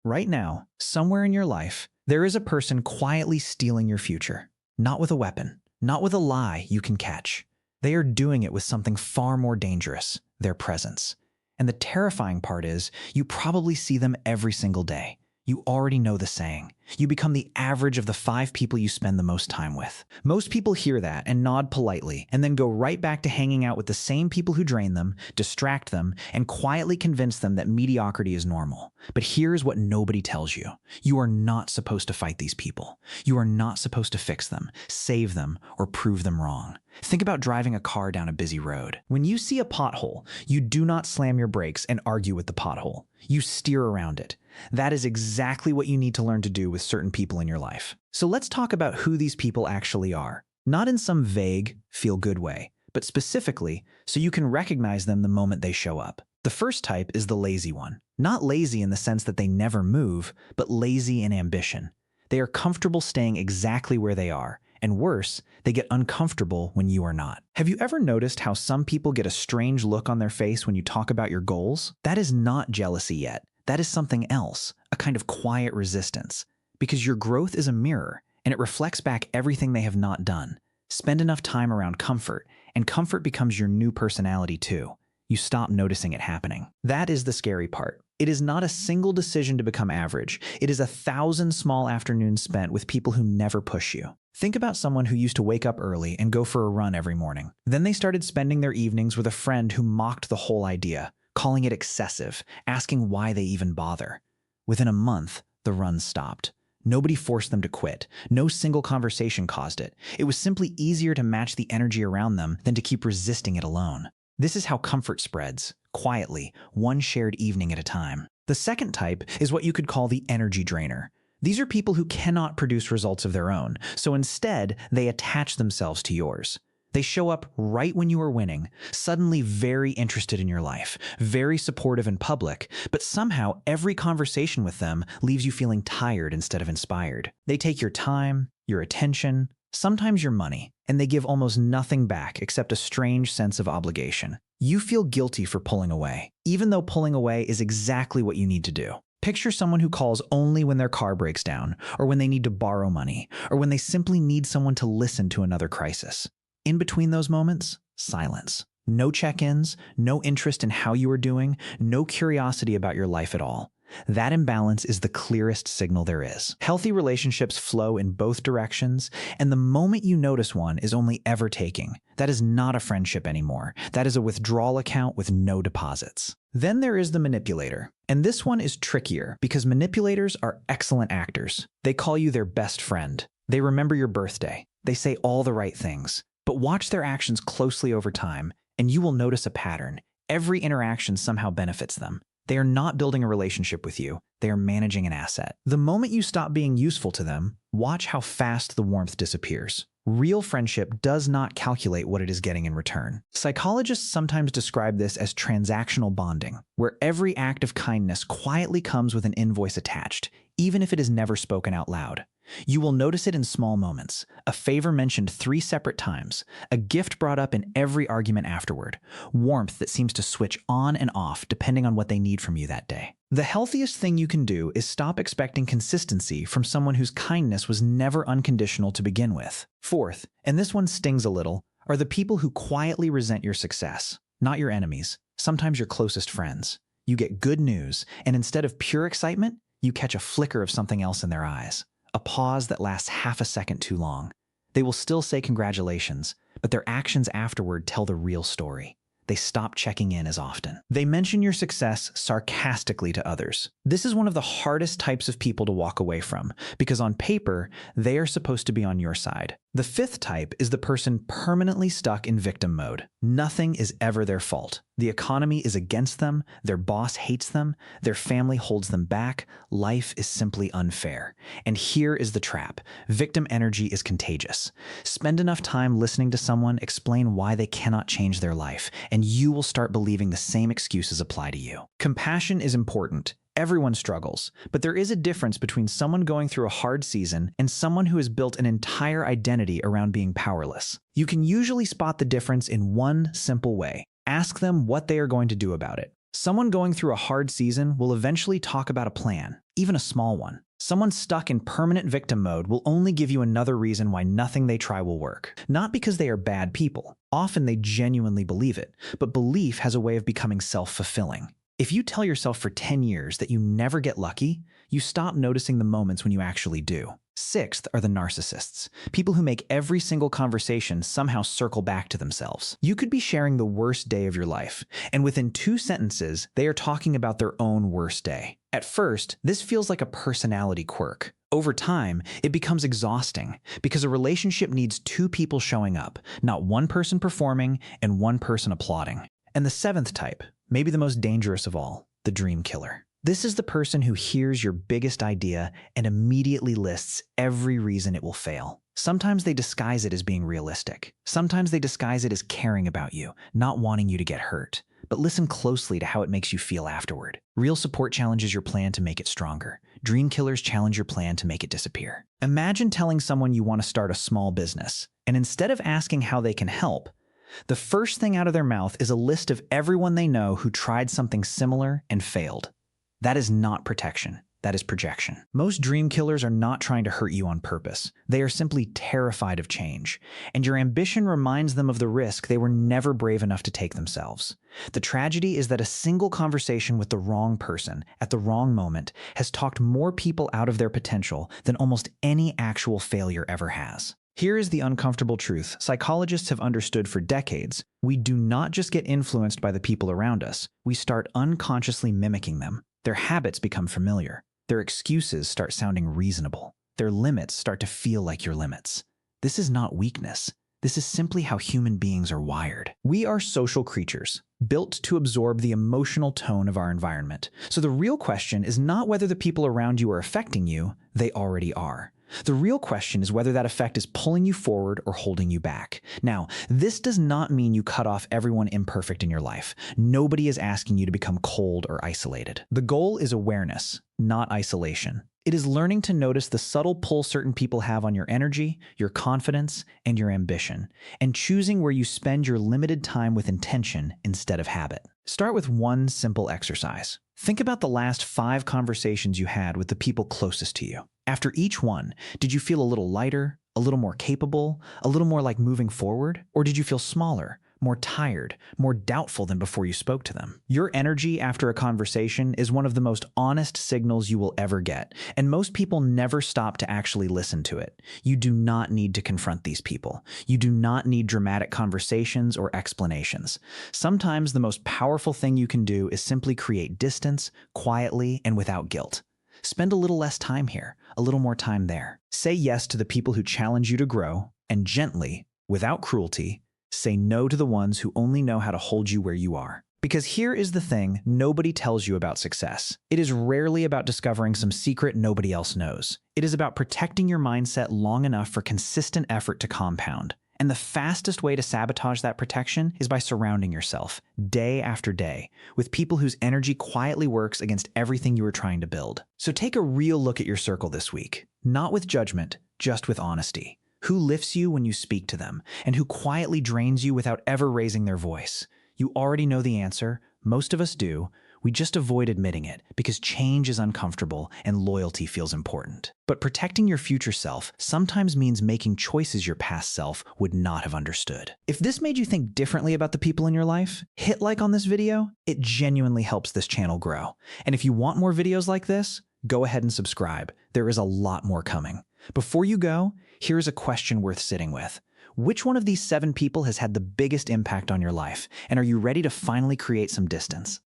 Right now, somewhere in your life, there is a person quietly stealing your future. Not with a weapon, not with a lie you can catch. They are doing it with something far more dangerous, their presence. And the terrifying part is, you probably see them every single day. You already know the saying. You become the average of the 5 people you spend the most time with. Most people hear that and nod politely, and then go right back to hanging out with the same people who drain them, distract them, and quietly convince them that mediocrity is normal. But here's what nobody tells you. You are not supposed to fight these people. You are not supposed to fix them, save them, or prove them wrong. Think about driving a car down a busy road. When you see a pothole, you do not slam your brakes and argue with the pothole. You steer around it. That is exactly what you need to learn to do with certain people in your life. So let's talk about who these people actually are. Not in some vague, feel-good way, but specifically so you can recognize them the moment they show up. The first type is the lazy one. Not lazy in the sense that they never move, but lazy in ambition. They are comfortable staying exactly where they are. And worse, they get uncomfortable when you are not. Have you ever noticed how some people get a strange look on their face when you talk about your goals? That is not jealousy yet. That is something else, a kind of quiet resistance. Because your growth is a mirror, and it reflects back everything they have not done. Spend enough time around comfort, and comfort becomes your new personality too. You stop noticing it happening. That is the scary part. It is not a single decision to become average. It is 1,000 small afternoons spent with people who never push you. Think about someone who used to wake up early and go for a run every morning. Then they started spending their evenings with a friend who mocked the whole idea, calling it excessive, asking why they even bother. Within a month, the run stopped. Nobody forced them to quit. No single conversation caused it. It was simply easier to match the energy around them than to keep resisting it alone. This is how comfort spreads, quietly, one shared evening at a time. The second type is what you could call the energy drainer. These are people who cannot produce results of their own, so instead, they attach themselves to yours. They show up right when you are winning, suddenly very interested in your life, very supportive in public, but somehow every conversation with them leaves you feeling tired instead of inspired. They take your time, your attention, sometimes your money, and they give almost nothing back except a strange sense of obligation. You feel guilty for pulling away, even though pulling away is exactly what you need to do. Picture someone who calls only when their car breaks down, or when they need to borrow money, or when they simply need someone to listen to another crisis. In between those moments, silence. No check-ins, no interest in how you are doing, no curiosity about your life at all. That imbalance is the clearest signal there is. Healthy relationships flow in both directions, and the moment you notice one is only ever taking. That is not a friendship anymore. That is a withdrawal account with no deposits. Then there is the manipulator. And this one is trickier because manipulators are excellent actors. They call you their best friend. They remember your birthday. They say all the right things. But watch their actions closely over time, and you will notice a pattern. Every interaction somehow benefits them. They are not building a relationship with you. They are managing an asset. The moment you stop being useful to them, watch how fast the warmth disappears. Real friendship does not calculate what it is getting in return. Psychologists sometimes describe this as transactional bonding, where every act of kindness quietly comes with an invoice attached, even if it is never spoken out loud. You will notice it in small moments, a favor mentioned 3 separate times, a gift brought up in every argument afterward, warmth that seems to switch on and off depending on what they need from you that day. The healthiest thing you can do is stop expecting consistency from someone whose kindness was never unconditional to begin with. Fourth, and this one stings a little, are the people who quietly resent your success. Not your enemies, sometimes your closest friends. You get good news, and instead of pure excitement, you catch a flicker of something else in their eyes. A pause that lasts half a second too long. They will still say congratulations, but their actions afterward tell the real story. They stop checking in as often. They mention your success sarcastically to others. This is one of the hardest types of people to walk away from, because on paper, they are supposed to be on your side. The fifth type is the person permanently stuck in victim mode. Nothing is ever their fault. The economy is against them, their boss hates them, their family holds them back, life is simply unfair. And here is the trap. Victim energy is contagious. Spend enough time listening to someone explain why they cannot change their life, and you will start believing the same excuses apply to you. Compassion is important. Everyone struggles, but there is a difference between someone going through a hard season and someone who has built an entire identity around being powerless. You can usually spot the difference in one simple way. Ask them what they are going to do about it. Someone going through a hard season will eventually talk about a plan, even a small one. Someone stuck in permanent victim mode will only give you another reason why nothing they try will work. Not because they are bad people. Often they genuinely believe it, but belief has a way of becoming self-fulfilling. If you tell yourself for 10 years that you never get lucky, you stop noticing the moments when you actually do. Sixth are the narcissists, people who make every single conversation somehow circle back to themselves. You could be sharing the worst day of your life, and within 2 sentences, they are talking about their own worst day. At first, this feels like a personality quirk. Over time, it becomes exhausting because a relationship needs 2 people showing up, not one person performing and one person applauding. And the 7th type, maybe the most dangerous of all, the dream killer. This is the person who hears your biggest idea and immediately lists every reason it will fail. Sometimes they disguise it as being realistic. Sometimes they disguise it as caring about you, not wanting you to get hurt. But listen closely to how it makes you feel afterward. Real support challenges your plan to make it stronger. Dream killers challenge your plan to make it disappear. Imagine telling someone you want to start a small business, and instead of asking how they can help, the first thing out of their mouth is a list of everyone they know who tried something similar and failed. That is not protection. That is projection. Most dream killers are not trying to hurt you on purpose. They are simply terrified of change, and your ambition reminds them of the risk they were never brave enough to take themselves. The tragedy is that a single conversation with the wrong person at the wrong moment has talked more people out of their potential than almost any actual failure ever has. Here is the uncomfortable truth psychologists have understood for decades. We do not just get influenced by the people around us. We start unconsciously mimicking them. Their habits become familiar. Their excuses start sounding reasonable. Their limits start to feel like your limits. This is not weakness. This is simply how human beings are wired. We are social creatures, built to absorb the emotional tone of our environment. So the real question is not whether the people around you are affecting you, they already are. The real question is whether that effect is pulling you forward or holding you back. Now, this does not mean you cut off everyone imperfect in your life. Nobody is asking you to become cold or isolated. The goal is awareness, not isolation. It is learning to notice the subtle pull certain people have on your energy, your confidence, and your ambition, and choosing where you spend your limited time with intention instead of habit. Start with one simple exercise. Think about the last 5 conversations you had with the people closest to you. After each one, did you feel a little lighter, a little more capable, a little more like moving forward? Or did you feel smaller, more tired, more doubtful than before you spoke to them? Your energy after a conversation is one of the most honest signals you will ever get, and most people never stop to actually listen to it. You do not need to confront these people. You do not need dramatic conversations or explanations. Sometimes the most powerful thing you can do is simply create distance, quietly, and without guilt. Spend a little less time here, a little more time there. Say yes to the people who challenge you to grow, and gently, without cruelty, say no to the ones who only know how to hold you where you are. Because here is the thing nobody tells you about success. It is rarely about discovering some secret nobody else knows. It is about protecting your mindset long enough for consistent effort to compound. And the fastest way to sabotage that protection is by surrounding yourself, day after day, with people whose energy quietly works against everything you are trying to build. So take a real look at your circle this week, not with judgment, just with honesty. Who lifts you when you speak to them, and who quietly drains you without ever raising their voice? You already know the answer. Most of us do. We just avoid admitting it because change is uncomfortable and loyalty feels important. But protecting your future self sometimes means making choices your past self would not have understood. If this made you think differently about the people in your life, hit like on this video. It genuinely helps this channel grow. And if you want more videos like this, go ahead and subscribe. There is a lot more coming. Before you go, here's a question worth sitting with. Which one of these 7 people has had the biggest impact on your life? And are you ready to finally create some distance?